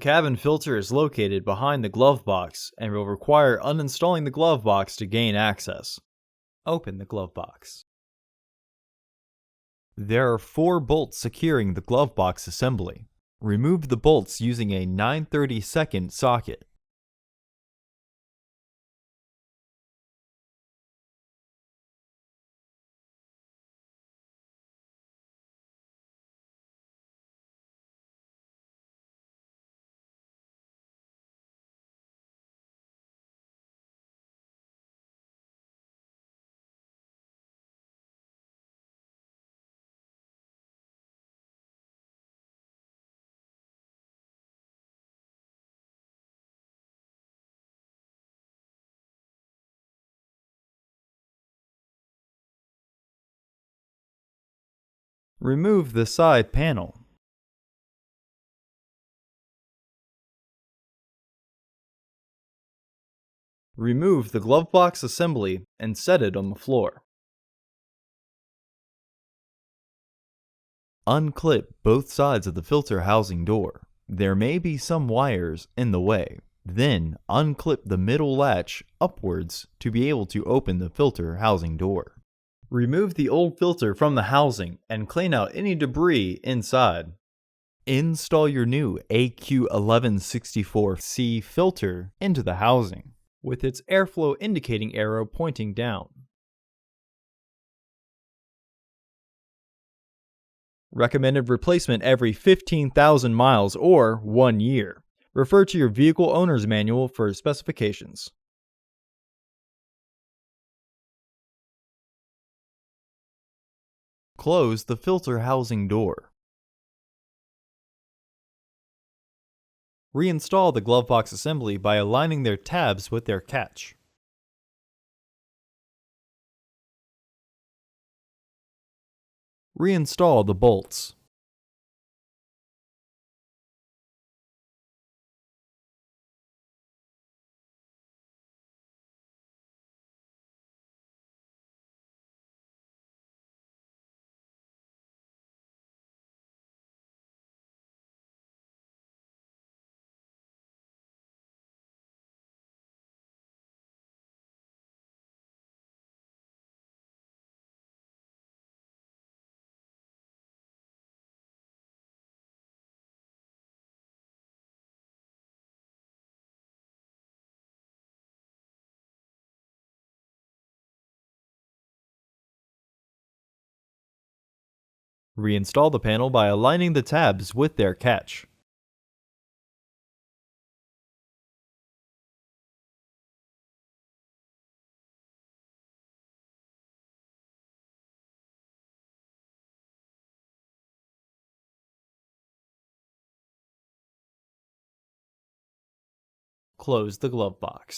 Cabin filter is located behind the glove box and will require uninstalling the glove box to gain access. Open the glove box. There are 4 bolts securing the glove box assembly. Remove the bolts using a 9/32 socket. Remove the side panel. Remove the glove box assembly and set it on the floor. Unclip both sides of the filter housing door. There may be some wires in the way. Then unclip the middle latch upwards to be able to open the filter housing door. Remove the old filter from the housing and clean out any debris inside. Install your new AQ1164C filter into the housing, with its airflow indicating arrow pointing down. Recommended replacement every 15,000 miles or 1 year. Refer to your vehicle owner's manual for specifications. Close the filter housing door. Reinstall the glove box assembly by aligning their tabs with their catch. Reinstall the bolts. Reinstall the panel by aligning the tabs with their catch. Close the glove box.